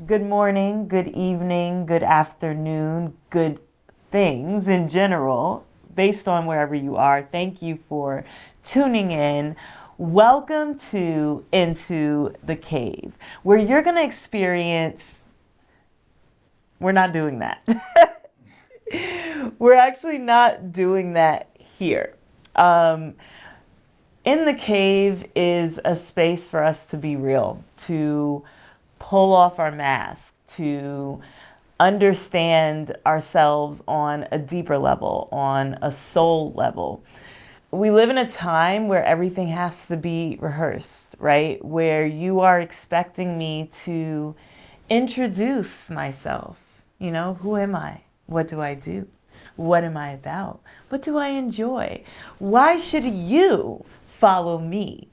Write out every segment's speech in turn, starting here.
Good morning, good evening, good afternoon, good things in general, based on wherever you are. Thank you for tuning in. Welcome to Into the Cave, where you're going to experience, we're not doing that. We're actually not doing that here. In the cave is a space for us to be real, to pull off our mask, to understand ourselves on a deeper level, on a soul level. We live in a time where everything has to be rehearsed, right? Where you are expecting me to introduce myself. You know, who am I? What do I do? What am I about? What do I enjoy? Why should you follow me?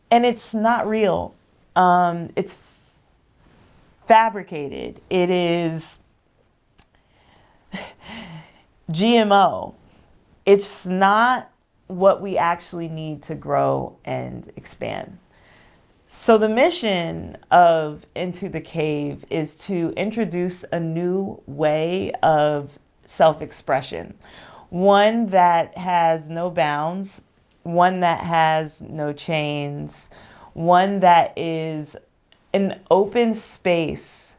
And it's not real. It's fabricated. It is GMO. It's not what we actually need to grow and expand. So the mission of Into the Cave is to introduce a new way of self-expression, one that has no bounds, one that has no chains, one that is an open space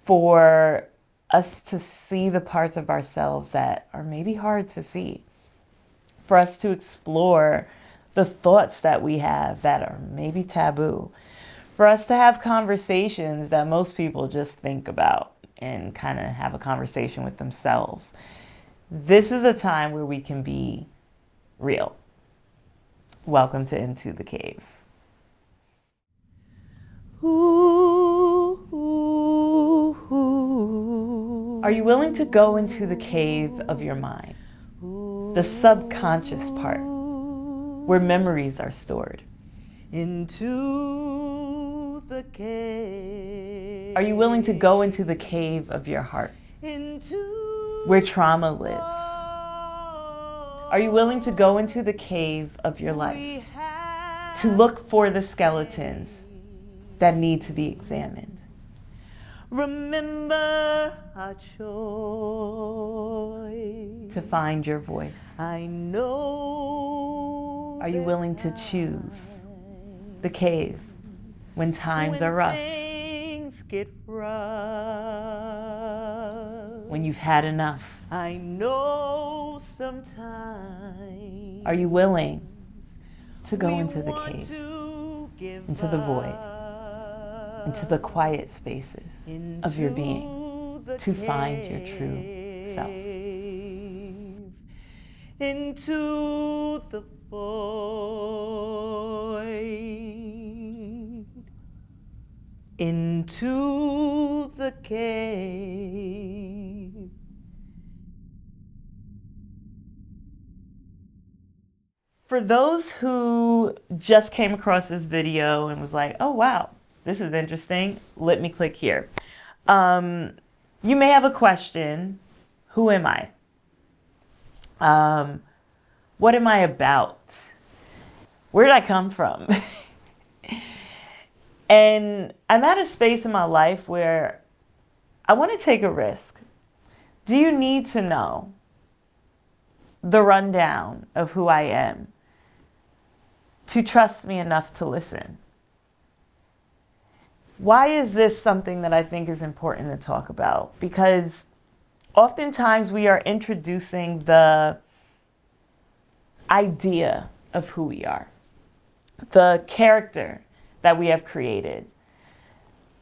for us to see the parts of ourselves that are maybe hard to see, for us to explore the thoughts that we have that are maybe taboo, for us to have conversations that most people just think about and kind of have a conversation with themselves. This is a time where we can be real. Welcome to Into the Cave. Are you willing to go into the cave of your mind, the subconscious part, where memories are stored? Into the cave. Are you willing to go into the cave of your heart, where trauma lives? Are you willing to go into the cave of your life, to look for the skeletons that need to be examined? Remember our choice to find your voice. I know. Are you willing to choose the cave when times are rough? Things get rough. When you've had enough. I know sometimes. Are you willing to go into the cave, into the void, into the quiet spaces of your being, to find your true self? Into the void, into the cave. For those who just came across this video and was like, oh wow, this is interesting, let me click here. You may have a question. Who am I? What am I about? Where did I come from? And I'm at a space in my life where I want to take a risk. Do you need to know the rundown of who I am to trust me enough to listen? Why is this something that I think is important to talk about? Because oftentimes we are introducing the idea of who we are, the character that we have created.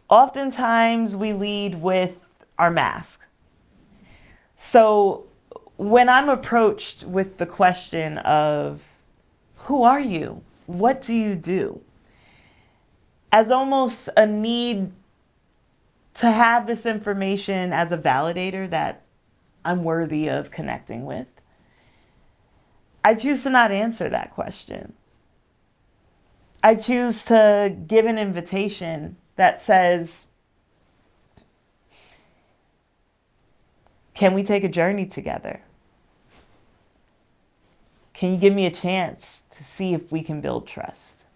Oftentimes we lead with our mask. So when I'm approached with the question of, who are you? What do you do? As almost a need to have this information as a validator that I'm worthy of connecting with, I choose to not answer that question. I choose to give an invitation that says, can we take a journey together? Can you give me a chance to see if we can build trust?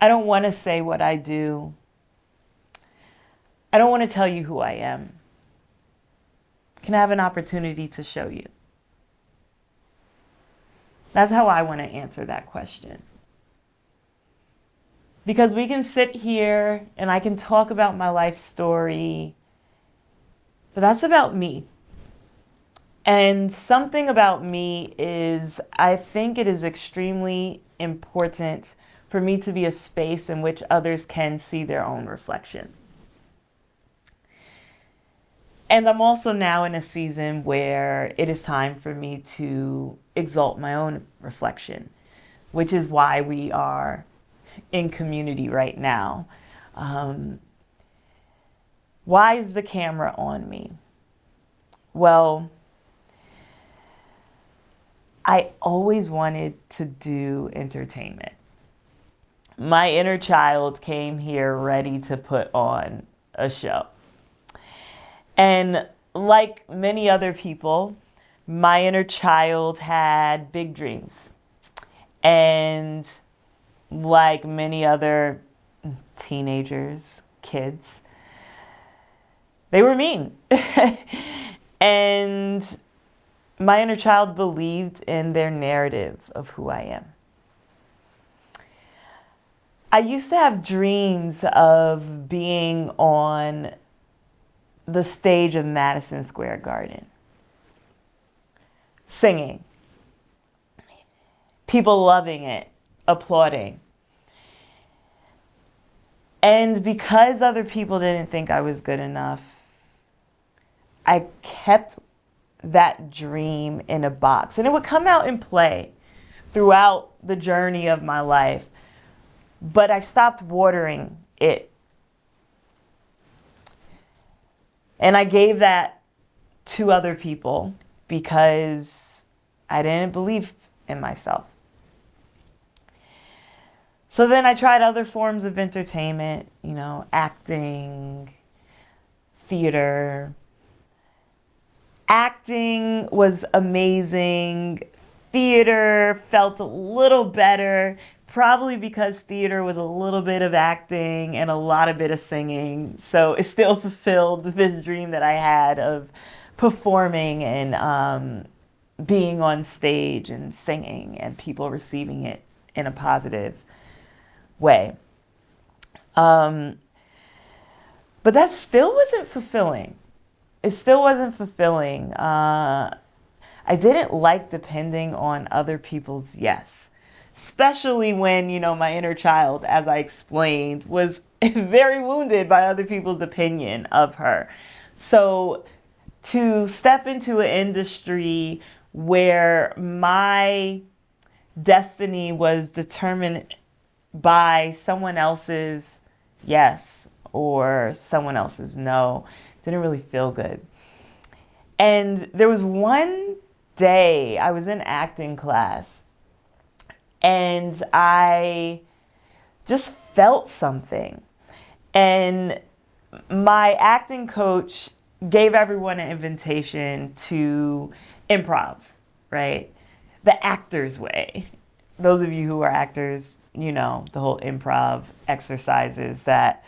I don't want to say what I do. I don't want to tell you who I am. Can I have an opportunity to show you? That's how I want to answer that question. Because we can sit here and I can talk about my life story, but that's about me. And something about me is, I think it is extremely important for me to be a space in which others can see their own reflection. And I'm also now in a season where it is time for me to exalt my own reflection, which is why we are in community right now. Why is the camera on me? Well, I always wanted to do entertainment. My inner child came here ready to put on a show. And like many other people, my inner child had big dreams. And like many other teenagers, kids, they were mean. And my inner child believed in their narrative of who I am. I used to have dreams of being on the stage of Madison Square Garden, singing, people loving it, applauding. And because other people didn't think I was good enough, I kept that dream in a box. And it would come out in play throughout the journey of my life. But I stopped watering it. And I gave that to other people because I didn't believe in myself. So then I tried other forms of entertainment, acting, theater. Acting was amazing. Theater felt a little better, probably because theater was a little bit of acting and a lot of bit of singing. So it still fulfilled this dream that I had of performing and being on stage and singing and people receiving it in a positive way. But that still wasn't fulfilling. It still wasn't fulfilling. I didn't like depending on other people's yes. Especially when, my inner child, as I explained, was very wounded by other people's opinion of her. So to step into an industry where my destiny was determined by someone else's yes or someone else's no, didn't really feel good. And there was one day I was in acting class and I just felt something. And my acting coach gave everyone an invitation to improv, right? The actor's way. Those of you who are actors, the whole improv exercises that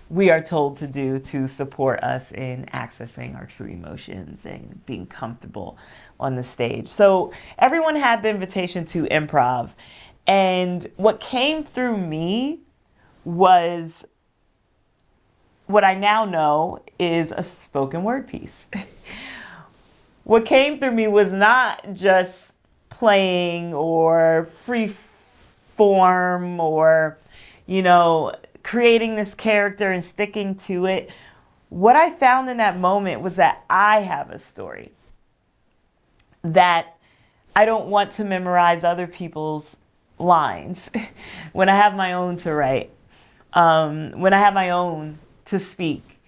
we are told to do to support us in accessing our true emotions and being comfortable on the stage. So everyone had the invitation to improv. And what came through me was what I now know is a spoken word piece. What came through me was not just playing or free form or, creating this character and sticking to it. What I found in that moment was that I have a story, that I don't want to memorize other people's lines when I have my own to write, when I have my own to speak.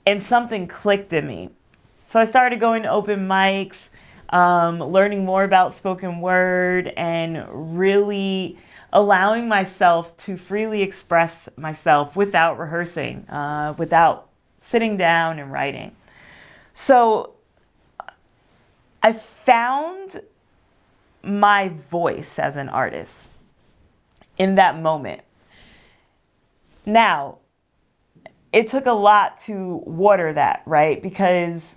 And something clicked in me. So I started going to open mics, learning more about spoken word, and really allowing myself to freely express myself without rehearsing, without sitting down and writing. So I found my voice as an artist in that moment. Now, it took a lot to water that, right? Because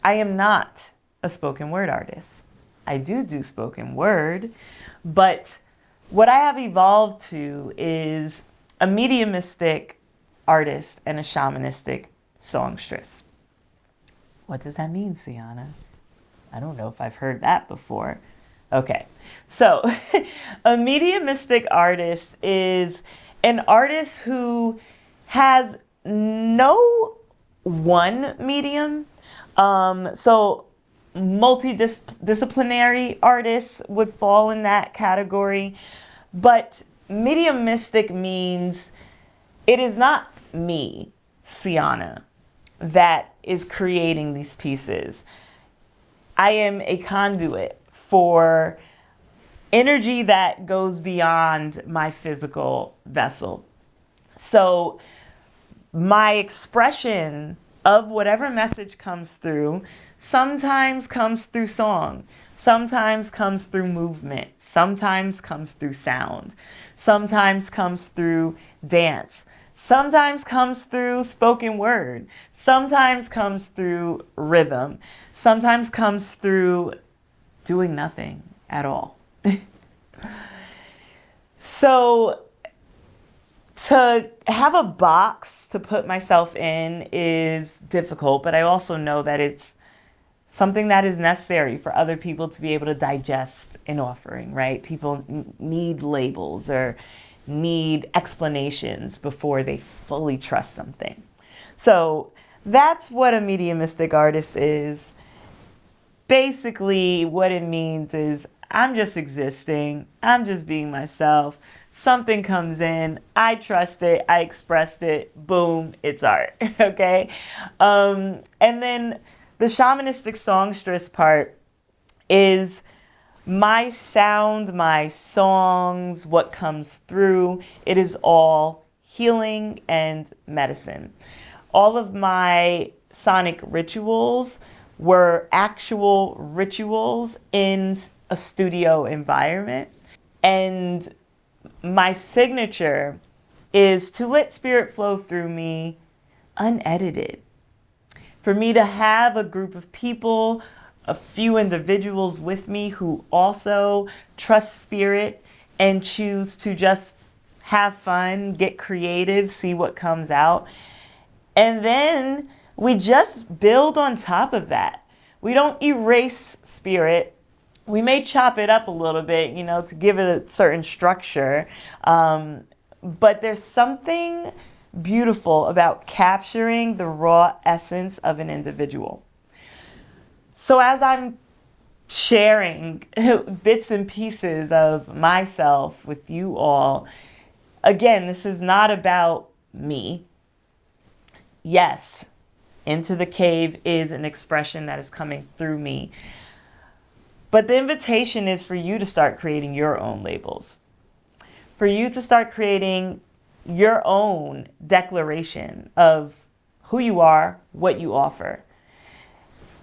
I am not a spoken word artist. I do spoken word, but what I have evolved to is a mediumistic artist and a shamanistic songstress. What does that mean, Sienna? I don't know if I've heard that before. Okay, so a mediumistic artist is an artist who has no one medium. So multidisciplinary artists would fall in that category. But mediumistic means it is not me, Sienna, that is creating these pieces. I am a conduit for energy that goes beyond my physical vessel. So my expression of whatever message comes through sometimes comes through song, sometimes comes through movement, sometimes comes through sound, sometimes comes through dance, sometimes comes through spoken word, sometimes comes through rhythm, sometimes comes through doing nothing at all. So to have a box to put myself in is difficult, but I also know that it's something that is necessary for other people to be able to digest an offering, right? People need labels or need explanations before they fully trust something. So that's what a mediumistic artist is. Basically, what it means is I'm just existing. I'm just being myself. Something comes in, I trust it, I expressed it, boom, it's art, okay? And then the shamanistic songstress part is my sound, my songs, what comes through. It is all healing and medicine. All of my sonic rituals were actual rituals in a studio environment. And my signature is to let spirit flow through me unedited. For me to have a group of people, a few individuals with me who also trust spirit and choose to just have fun, get creative, see what comes out. And then we just build on top of that. We don't erase spirit. We may chop it up a little bit, to give it a certain structure. But there's something beautiful about capturing the raw essence of an individual. So as I'm sharing bits and pieces of myself with you all, again, this is not about me. Yes, Into the Cave is an expression that is coming through me. But the invitation is for you to start creating your own labels, for you to start creating your own declaration of who you are, what you offer.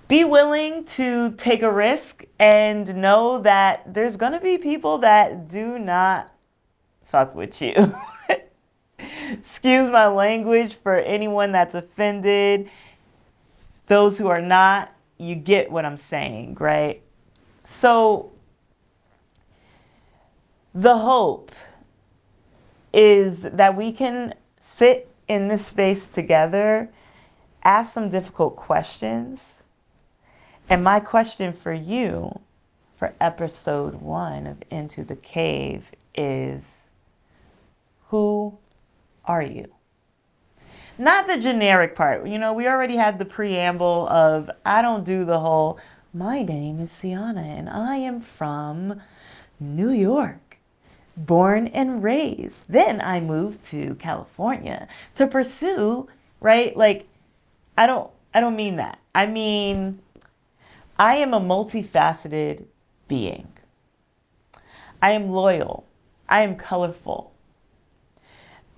Be willing to take a risk and know that there's going to be people that do not fuck with you. Excuse my language for anyone that's offended. Those who are not, you get what I'm saying, right? So the hope is that we can sit in this space together, ask some difficult questions. And my question for you for episode 1 of Into the Cave is, who are you? Not the generic part. We already had the preamble of, I don't do the whole, my name is Sienna and I am from New York, born and raised. Then I moved to California to pursue, right? Like, I don't mean that. I mean, I am a multifaceted being. I am loyal. I am colorful.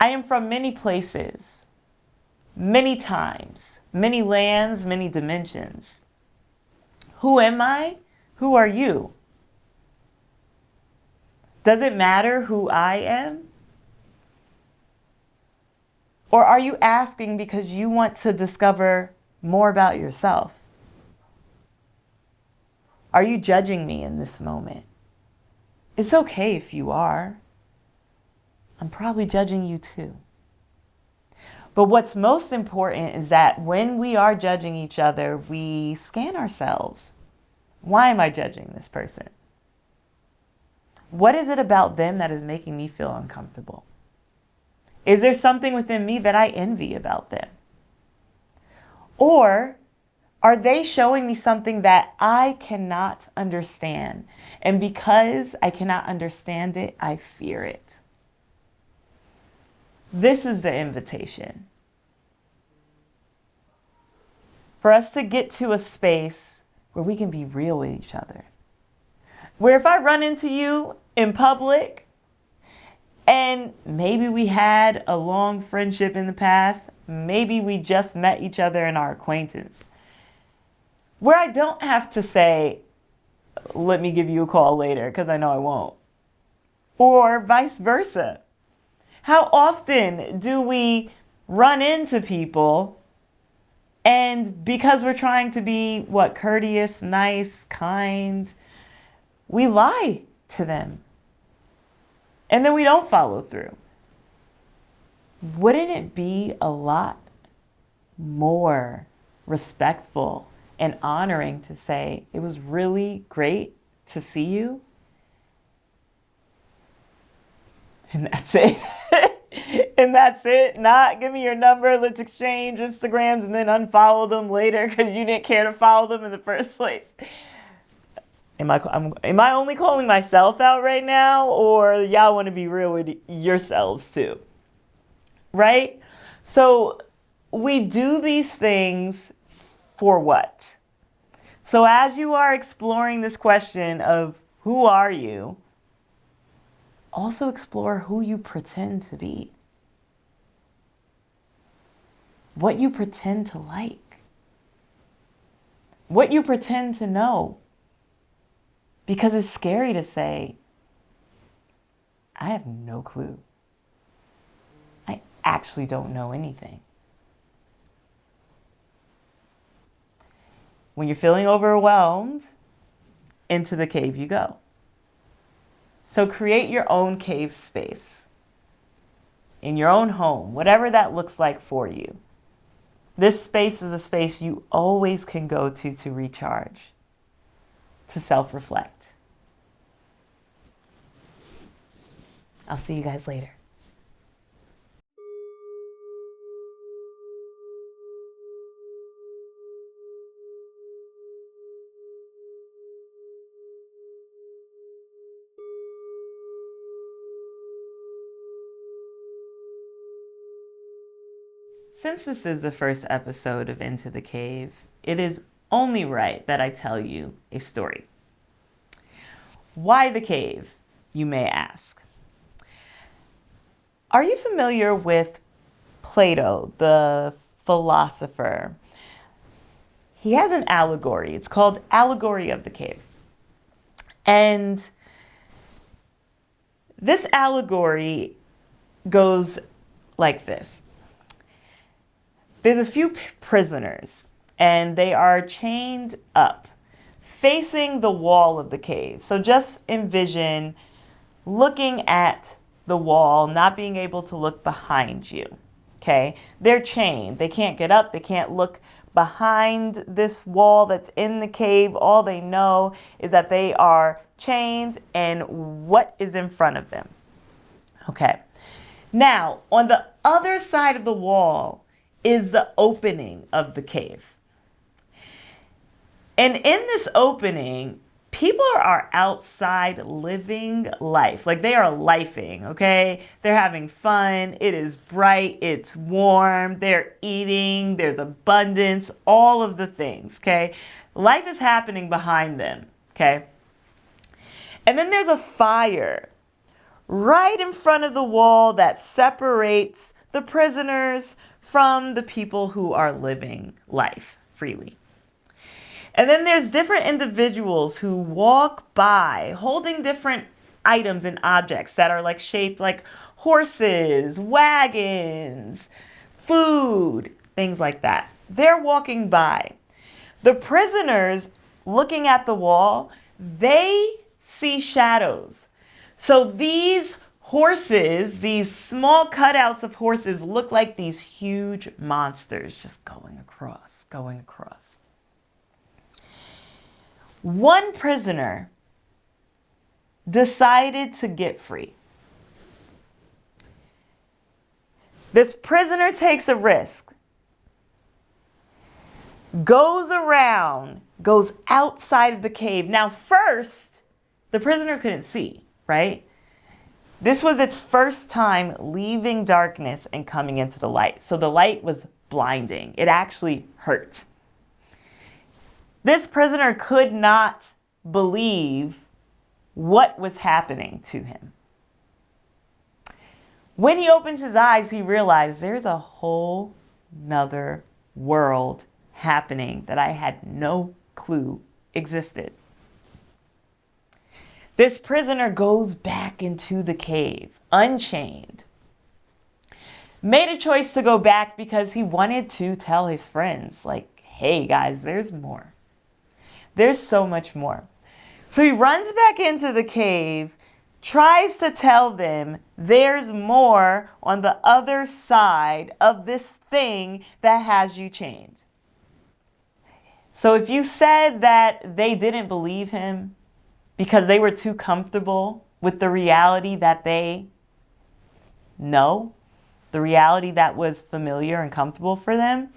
I am from many places, many times, many lands, many dimensions. Who am I? Who are you? Does it matter who I am? Or are you asking because you want to discover more about yourself? Are you judging me in this moment? It's okay if you are. I'm probably judging you too. But what's most important is that when we are judging each other, we scan ourselves. Why am I judging this person? What is it about them that is making me feel uncomfortable? Is there something within me that I envy about them? Or are they showing me something that I cannot understand? And because I cannot understand it, I fear it. This is the invitation. For us to get to a space where we can be real with each other. Where if I run into you in public, and maybe we had a long friendship in the past, maybe we just met each other in our acquaintance, where I don't have to say, let me give you a call later, because I know I won't. Or vice versa. How often do we run into people and because we're trying to be, courteous, nice, kind, we lie to them. And then we don't follow through. Wouldn't it be a lot more respectful and honoring to say, it was really great to see you? And that's it. And that's it. Not give me your number, let's exchange Instagrams and then unfollow them later because you didn't care to follow them in the first place. Am I only calling myself out right now, or y'all want to be real with yourselves too? Right? So we do these things for what? So as you are exploring this question of who are you, also explore who you pretend to be. What you pretend to like. What you pretend to know. Because it's scary to say, I have no clue. I actually don't know anything. When you're feeling overwhelmed, into the cave you go. So create your own cave space in your own home, whatever that looks like for you. This space is a space you always can go to recharge, to self-reflect. I'll see you guys later. Since this is the first episode of Into the Cave, it is only right that I tell you a story. Why the cave, you may ask? Are you familiar with Plato, the philosopher? He has an allegory. It's called Allegory of the Cave. And this allegory goes like this. There's a few prisoners, and they are chained up, facing the wall of the cave. So just envision looking at the wall, not being able to look behind you, okay? They're chained. They can't get up. They can't look behind this wall that's in the cave. All they know is that they are chained and what is in front of them, okay? Now, on the other side of the wall is the opening of the cave. And in this opening, people are outside living life. Like they are lifing, okay? They're having fun. It is bright. It's warm. They're eating. There's abundance. All of the things, okay? Life is happening behind them, okay? And then there's a fire right in front of the wall that separates the prisoners from the people who are living life freely. And then there's different individuals who walk by holding different items and objects that are like shaped like horses, wagons, food, things like that. They're walking by. The prisoners looking at the wall, they see shadows. So these horses, these small cutouts of horses, look like these huge monsters just going across, going across. One prisoner decided to get free. This prisoner takes a risk, goes around, goes outside of the cave. Now, first, the prisoner couldn't see, right? This was its first time leaving darkness and coming into the light. So the light was blinding. It actually hurt. This prisoner could not believe what was happening to him. When he opens his eyes, he realized there's a whole nother world happening that I had no clue existed. This prisoner goes back into the cave, unchained. Made a choice to go back because he wanted to tell his friends, like, hey guys, there's more. There's so much more. So he runs back into the cave, tries to tell them there's more on the other side of this thing that has you chained. So if you said that they didn't believe him because they were too comfortable with the reality that they know, the reality that was familiar and comfortable for them,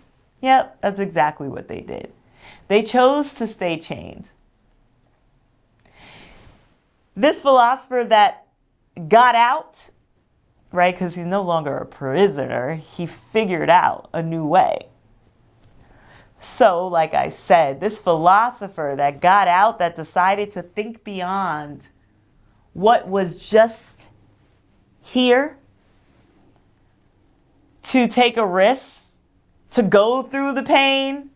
yep, that's exactly what they did. They chose to stay chained. This philosopher that got out, right, because he's no longer a prisoner, he figured out a new way. So, like I said, this philosopher that got out, that decided to think beyond what was just here, to take a risk, to go through the pain,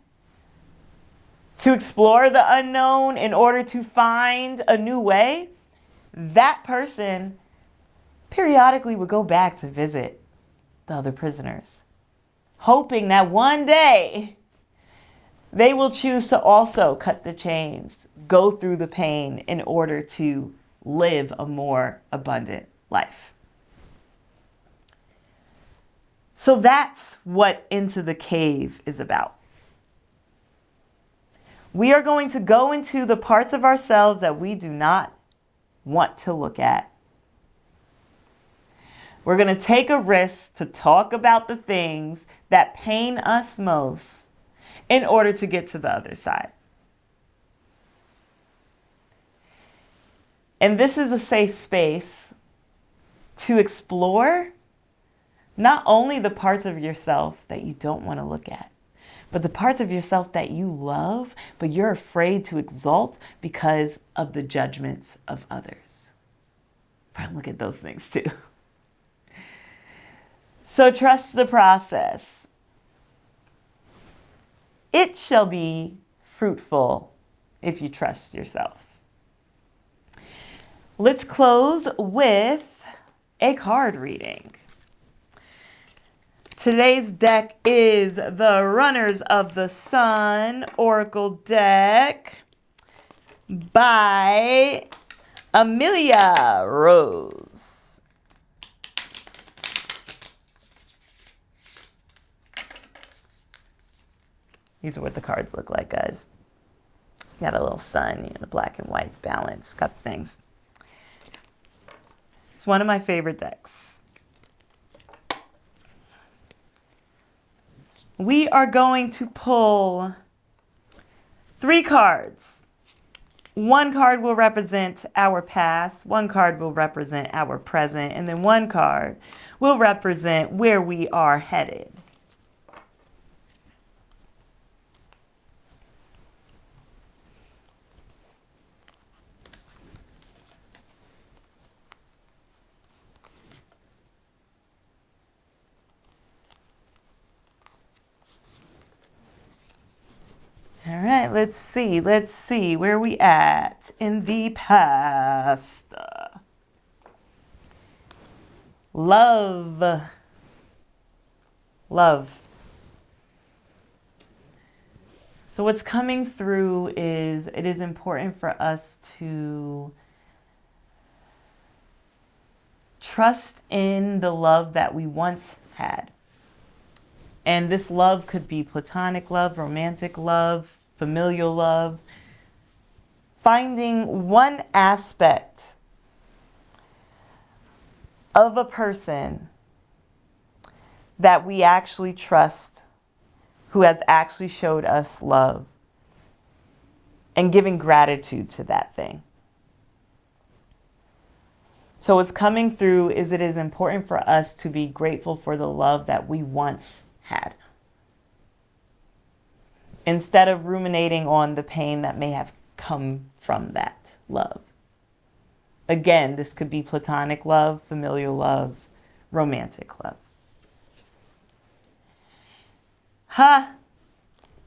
to explore the unknown in order to find a new way, that person periodically would go back to visit the other prisoners, hoping that one day they will choose to also cut the chains, go through the pain in order to live a more abundant life. So that's what Into the Cave is about. We are going to go into the parts of ourselves that we do not want to look at. We're going to take a risk to talk about the things that pain us most in order to get to the other side. And this is a safe space to explore not only the parts of yourself that you don't want to look at, but the parts of yourself that you love, but you're afraid to exalt because of the judgments of others. But look at those things too. So trust the process. It shall be fruitful if you trust yourself. Let's close with a card reading. Today's deck is the Runners of the Sun Oracle deck by Amelia Rose. These are what the cards look like, guys. Got a little sun, the black and white balance, got things. It's one of my favorite decks. We are going to pull 3 cards. One card will represent our past, one card will represent our present, and then one card will represent where we are headed. All right, let's see where we at in the past. Love love. So what's coming through is it is important for us to trust in the love that we once had. And this love could be platonic love, romantic love, familial love. Finding one aspect of a person that we actually trust, who has actually showed us love, and giving gratitude to that thing. So what's coming through is it is important for us to be grateful for the love that we once had, instead of ruminating on the pain that may have come from that love. Again, this could be platonic love, familial love, romantic love.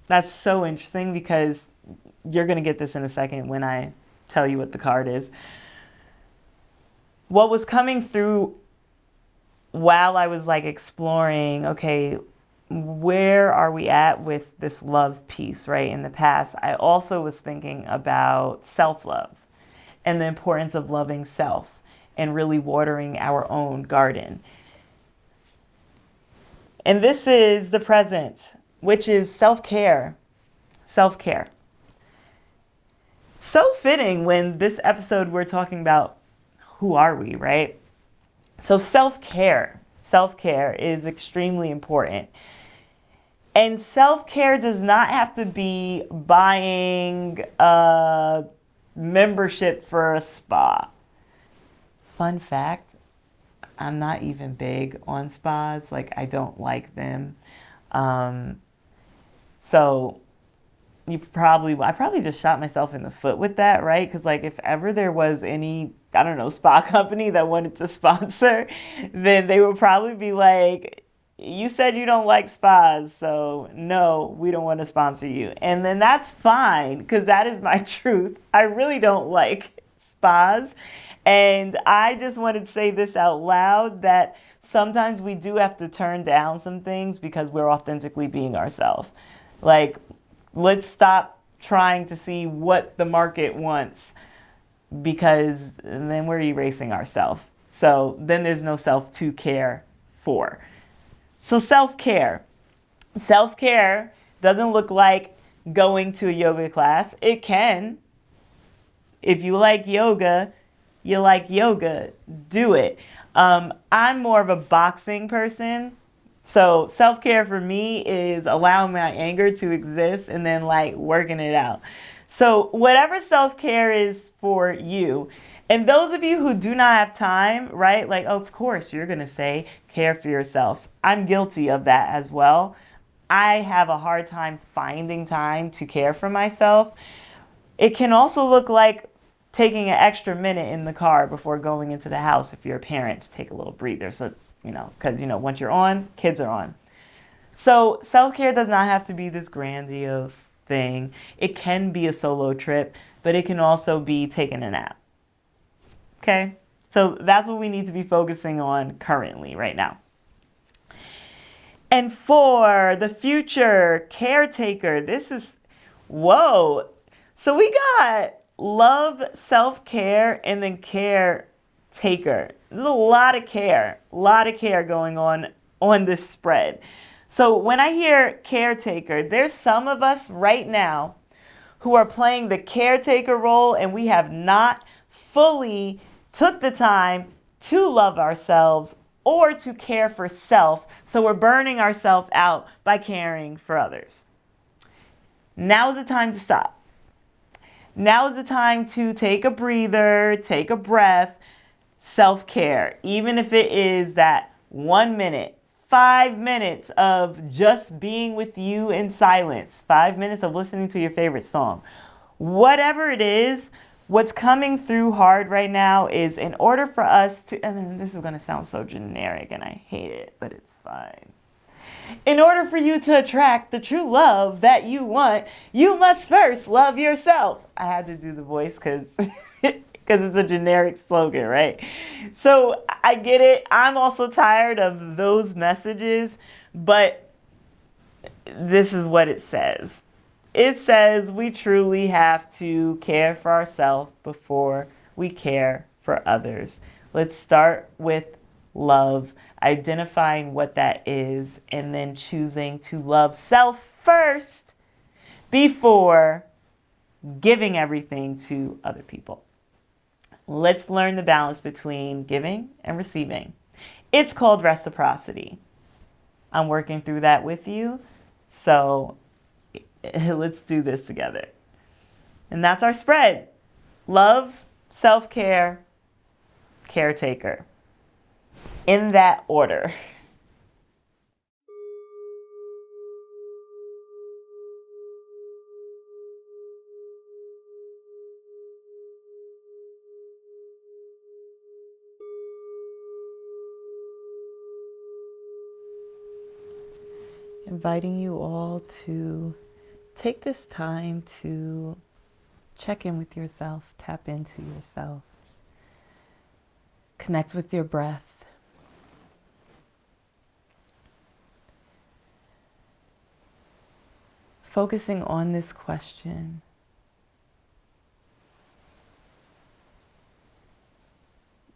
That's so interesting, because you're going to get this in a second when I tell you what the card is. What was coming through while I was like exploring, okay, where are we at with this love piece, right? In the past, I also was thinking about self-love and the importance of loving self and really watering our own garden. And this is the present, which is self-care. Self-care. So fitting when this episode we're talking about who are we, right? So self-care. Self-care is extremely important. And self-care does not have to be buying a membership for a spa. Fun fact, I'm not even big on spas. Like, I don't like them. So I probably just shot myself in the foot with that, right? Because like if ever there was any, I don't know, spa company that wanted to sponsor, then they would probably be like, you said you don't like spas, so no, we don't want to sponsor you. And then that's fine, because that is my truth. I really don't like spas. And I just wanted to say this out loud, that sometimes we do have to turn down some things because we're authentically being ourselves. Like, let's stop trying to see what the market wants, because then we're erasing ourselves. So then there's no self to care for. So self-care. Self-care doesn't look like going to a yoga class. It can. If you like yoga, do it. I'm more of a boxing person. So self-care for me is allowing my anger to exist and then like working it out. So whatever self-care is for you. And those of you who do not have time, right? Like, of course, you're going to say care for yourself. I'm guilty of that as well. I have a hard time finding time to care for myself. It can also look like taking an extra minute in the car before going into the house if you're a parent, to take a little breather. So, because, once you're on, kids are on. So self-care does not have to be this grandiose thing. It can be a solo trip, but it can also be taking a nap. Okay? So that's what we need to be focusing on currently, right now. And for the future, caretaker, this is, whoa. So we got love, self-care, and then caretaker. There's a lot of care going on this spread. So when I hear caretaker, there's some of us right now who are playing the caretaker role, and we have not fully took the time to love ourselves or to care for self. So we're burning ourselves out by caring for others. Now is the time to stop. Now is the time to take a breather, take a breath, self-care. Even if it is that 1 minute, 5 minutes of just being with you in silence, 5 minutes of listening to your favorite song. Whatever it is, what's coming through hard right now is, in order for us to, and this is going to sound so generic and I hate it, but it's fine. In order for you to attract the true love that you want, you must first love yourself. I had to do the voice because it's a generic slogan, right? So I get it. I'm also tired of those messages, But this is what it says. It says we truly have to care for ourselves before we care for others. Let's start with love, identifying what that is, and then choosing to love self first before giving everything to other people. Let's learn the balance between giving and receiving. It's called reciprocity. I'm working through that with you. So let's do this together. And that's our spread. Love, self-care, caretaker. In that order. Inviting you all to take this time to check in with yourself, tap into yourself, connect with your breath. Focusing on this question.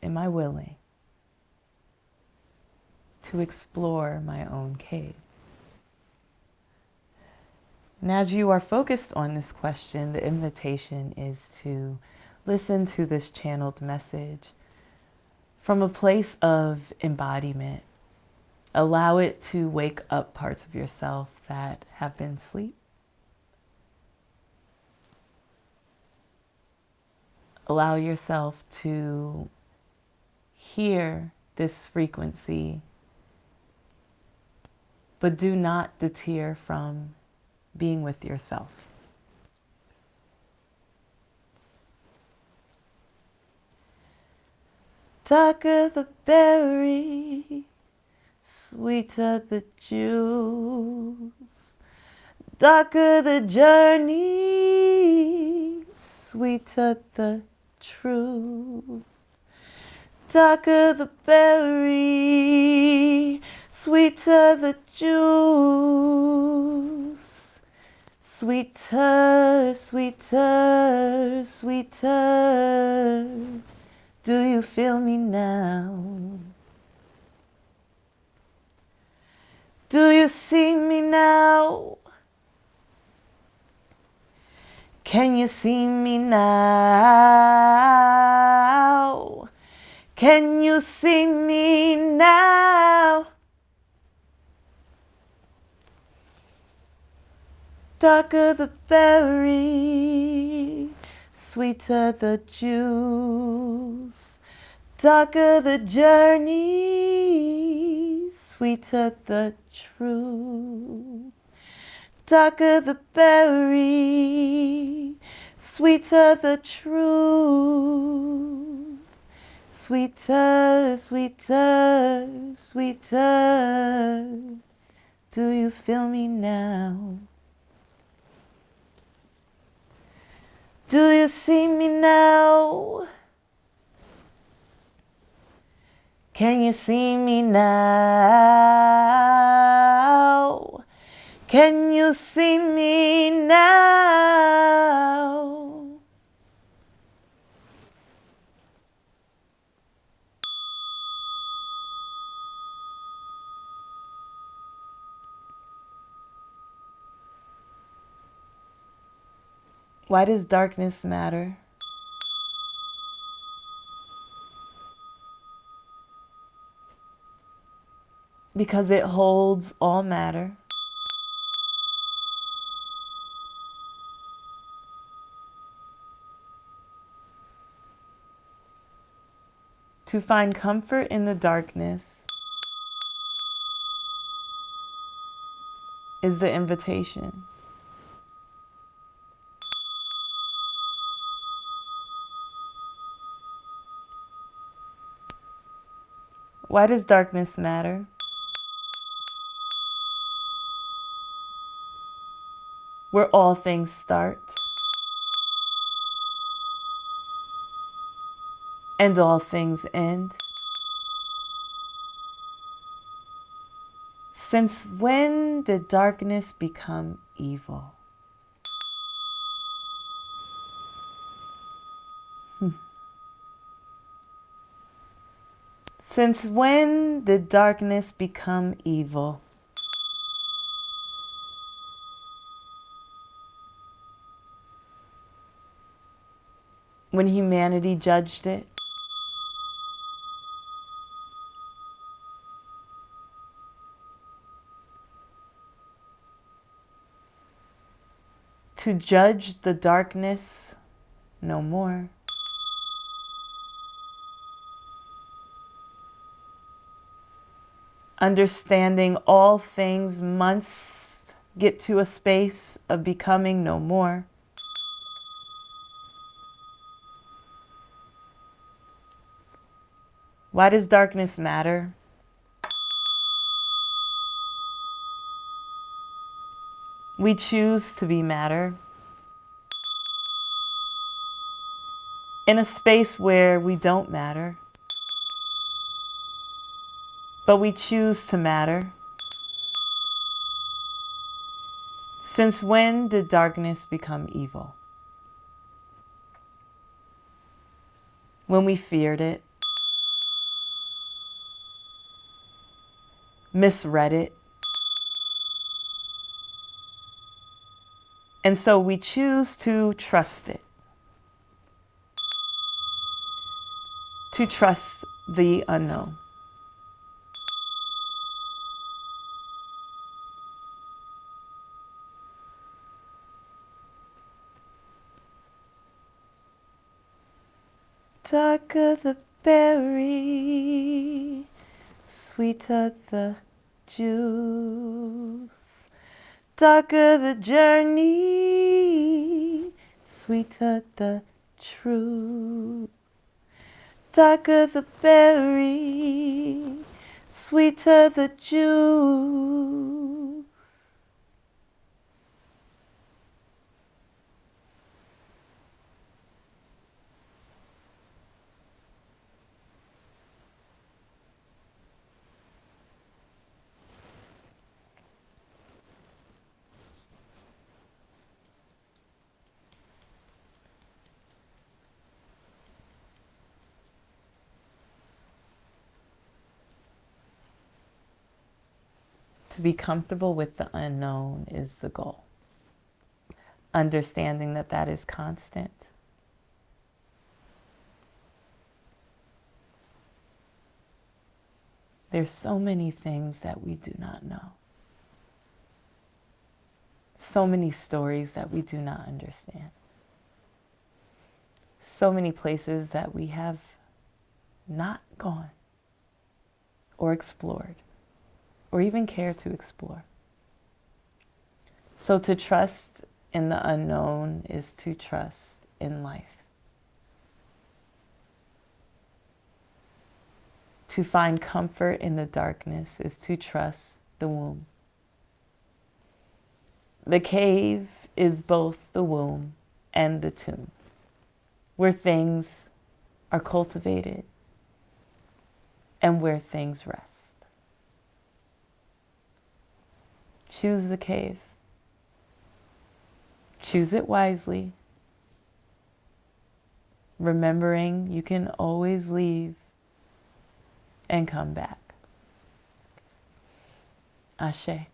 Am I willing to explore my own cave? And as you are focused on this question, the invitation is to listen to this channeled message from a place of embodiment. Allow it to wake up parts of yourself that have been asleep. Allow yourself to hear this frequency, but do not deter from being with yourself. Darker the berry, sweeter the juice. Darker the journey, sweeter the truth. Darker the berry, sweeter the juice. Sweeter, sweeter, sweeter. Do you feel me now? Do you see me now? Can you see me now? Can you see me now? Darker the berry, sweeter the juice. Darker the journey, sweeter the truth. Darker the berry, sweeter the truth. Sweeter, sweeter, sweeter. Do you feel me now? Do you see me now? Can you see me now? Can you see me now? Why does darkness matter? Because it holds all matter. To find comfort in the darkness is the invitation. Why does darkness matter? Where all things start and all things end. Since when did darkness become evil? Since when did darkness become evil? When humanity judged it? To judge the darkness no more. Understanding all things must get to a space of becoming no more. Why does darkness matter? We choose to be matter. In a space where we don't matter. But we choose to matter. Since when did darkness become evil? When we feared it, misread it, and so we choose to trust it. To trust the unknown. Darker the berry, sweeter the juice. Darker the journey, sweeter the truth. Darker the berry, sweeter the juice. To be comfortable with the unknown is the goal. Understanding that that is constant. There's so many things that we do not know. So many stories that we do not understand. So many places that we have not gone or explored, or even care to explore. So to trust in the unknown is to trust in life. To find comfort in the darkness is to trust the womb. The cave is both the womb and the tomb, where things are cultivated and where things rest. Choose the cave. Choose it wisely, remembering you can always leave and come back. Ashe.